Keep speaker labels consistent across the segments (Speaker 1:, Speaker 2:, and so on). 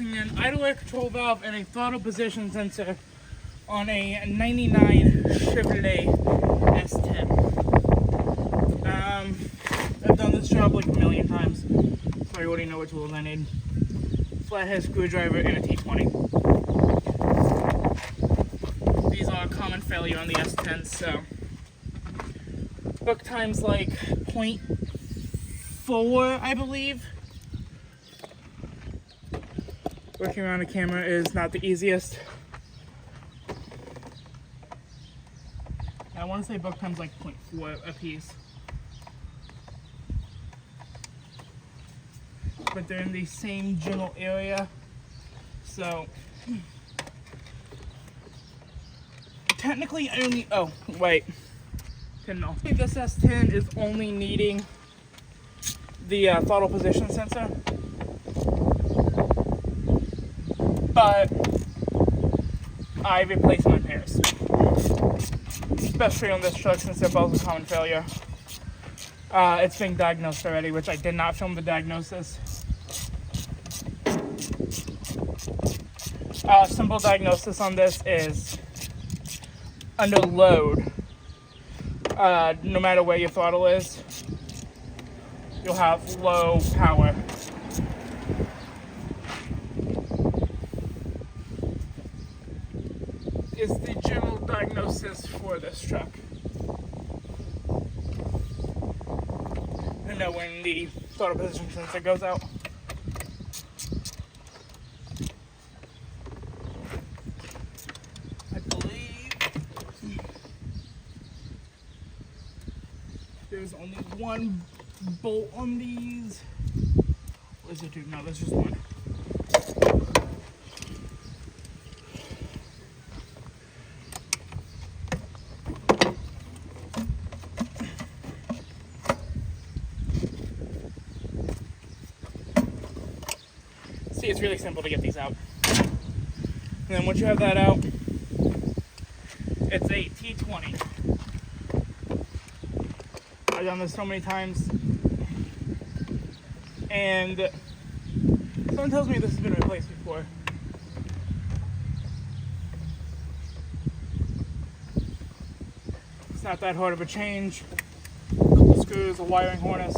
Speaker 1: replacing an idle air control valve and a throttle position sensor on a 99 Chevrolet S10. I've done this job like a million times, so I already know what tools I need. Flathead screwdriver and a T20. These are a common failure on the S10, so book time's like 0.4, I believe. Working around a camera is not the easiest. I want to say book time's like 0.4 a piece. But they're in the same general area, so technically I only, oh wait, didn't know. This S10 is only needing the throttle position sensor, but I replaced my pairs, especially on this truck since they're both a common failure. It's being diagnosed already, which I did not film the diagnosis. Simple diagnosis on this is under load, no matter where your throttle is, you'll have low power. Is the general diagnosis for this truck. And know when the throttle position sensor goes out. I believe there's only one bolt on these. What does it do? No, there's just one. See, it's really simple to get these out. And then once you have that out, it's a T20. I've done this so many times, and someone tells me this has been replaced before. It's not that hard of a change. A couple screws, a wiring harness.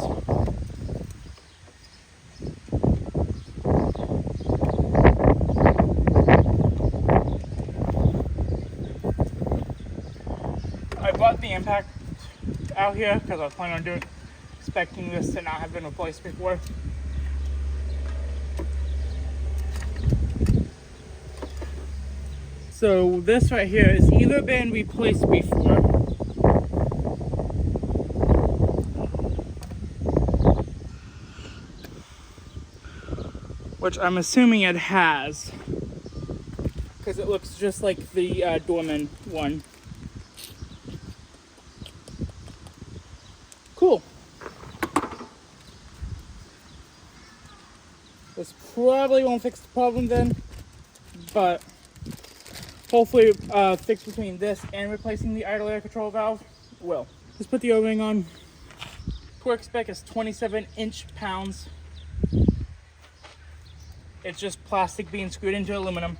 Speaker 1: I bought the impact out here because I was planning on expecting this to not have been replaced before. So this right here has either been replaced before, which I'm assuming it has, because it looks just like the Dorman one. Cool. This probably won't fix the problem then, but hopefully fix between this and replacing the idle air control valve will. Let's put the O-ring on. Torque spec is 27 inch-pounds. It's just plastic being screwed into aluminum.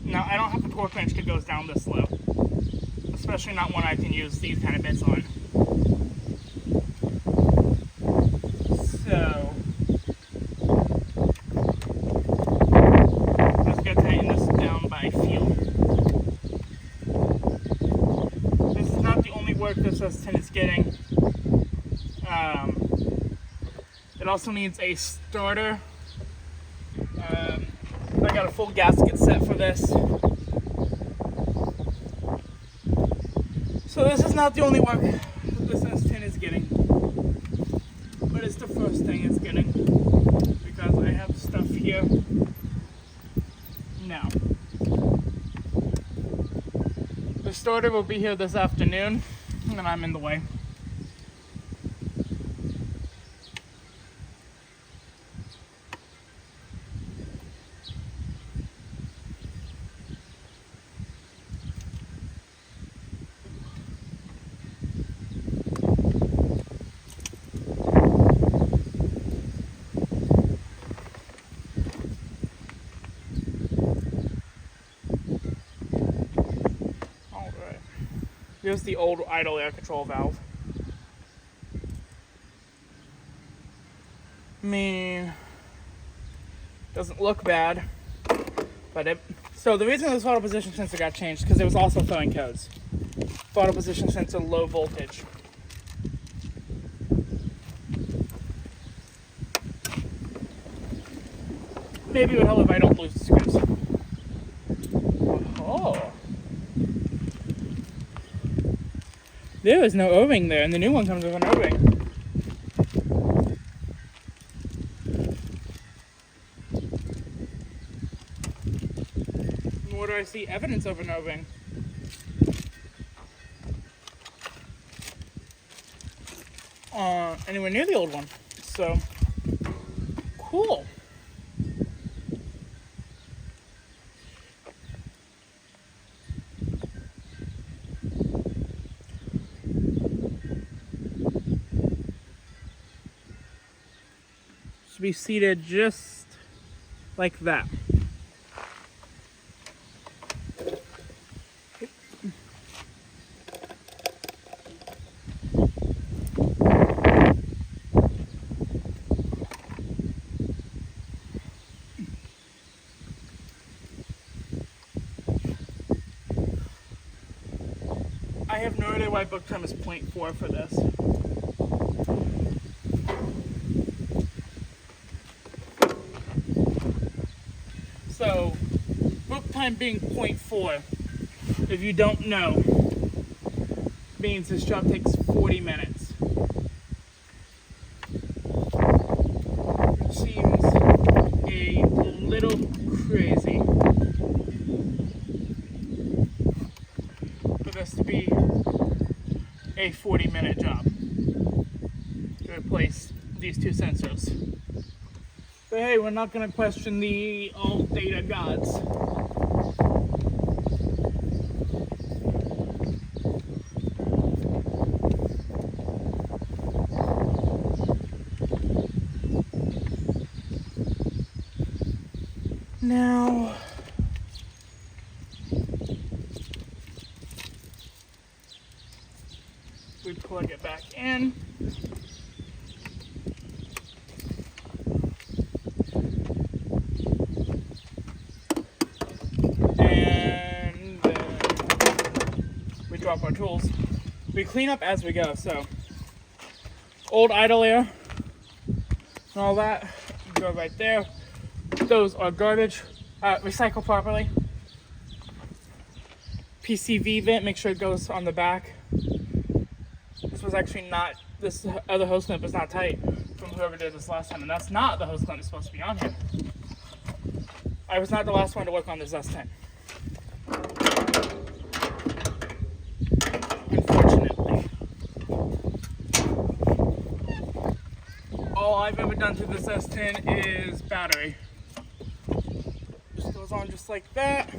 Speaker 1: Now, I don't have a torque wrench that goes down this low, especially not one I can use these kind of bits on. So, let's go tighten this down by feel. This is not the only work this S10 is getting. It also needs a starter. I got a full gasket set for this. So this is not the only work that this S10 is getting, but it's the first thing it's getting because I have stuff here now. The starter will be here this afternoon, and then I'm in the way. Here's the old idle air control valve. I mean, doesn't look bad, but so the reason this throttle position sensor got changed because it was also throwing codes. Throttle position sensor low voltage. Maybe it would help if I don't lose the screws. Oh. There is no O-ring there, and the new one comes with an O-ring. Nor do I see evidence of an O-ring. Anywhere near the old one. So, cool. Should be seated just like that. I have no idea why book time is 0.4 for this. So, book time being 0.4, if you don't know, means this job takes 40 minutes. Which seems a little crazy for this to be a 40-minute job to replace these two sensors. But hey, we're not going to question the old data gods. Now, we plug it back in. And then we drop our tools. We clean up as we go, so old idle air and all that go right there. Those are garbage. Recycle properly. PCV vent, make sure it goes on the back. This was actually not, this other hose clamp is not tight from whoever did this last time, and that's not the hose clamp that's supposed to be on here. I was not the last one to work on this S10. Unfortunately. All I've ever done to this S10 is battery. Just goes on just like that.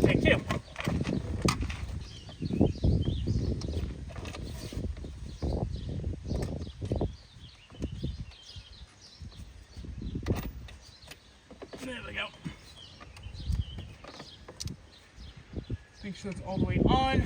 Speaker 1: Take two. There we go. Make sure it's all the way on.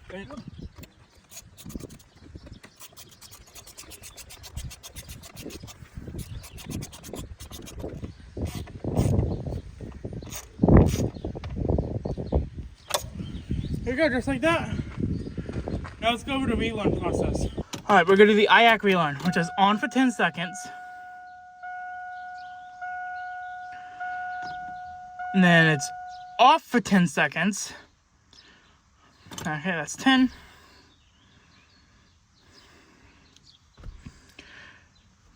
Speaker 1: There you go. There you go, just like that. Now let's go over to the relearn process. All right, we're gonna do the IAC relearn, which is on for 10 seconds. And then it's off for 10 seconds. Okay, that's 10.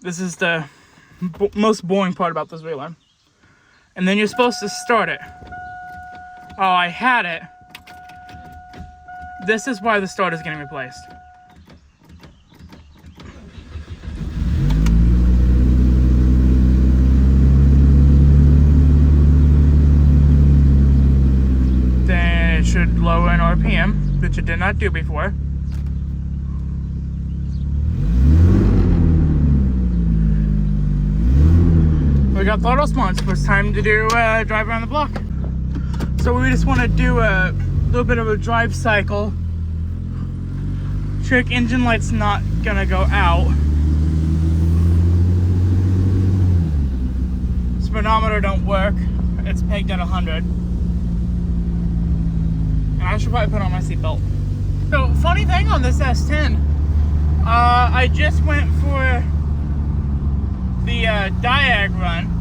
Speaker 1: This is the most boring part about this relay. And then you're supposed to start it. Oh, I had it. This is why the starter is getting replaced. Then it should lower in RPM, which it did not do before. We got throttle response, so it's time to do drive around the block. So we just want to do a little bit of a drive cycle. Check engine light's not gonna go out. Speedometer don't work. It's pegged at 100. And I should probably put on my seatbelt. So funny thing on this S10, I just went for the diag run,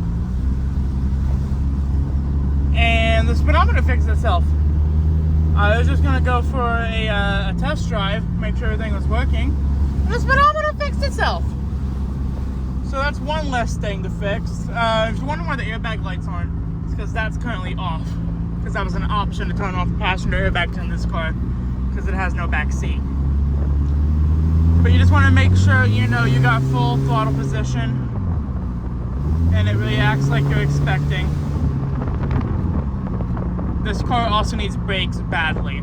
Speaker 1: and the speedometer fixed itself. I was just gonna go for a test drive, make sure everything was working, and the speedometer fixed itself. So that's one less thing to fix. If you're wondering why the airbag lights aren't, it's because that's currently off, because that was an option to turn off the passenger airbags in this car, because it has no back seat. But you just want to make sure you know you got full throttle position and it really acts like you're expecting. This car also needs brakes badly.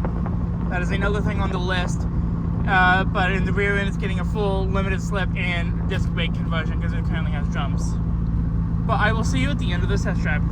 Speaker 1: That is another thing on the list. But in the rear end, it's getting a full limited slip and disc brake conversion because it currently has drums. But I will see you at the end of this test drive.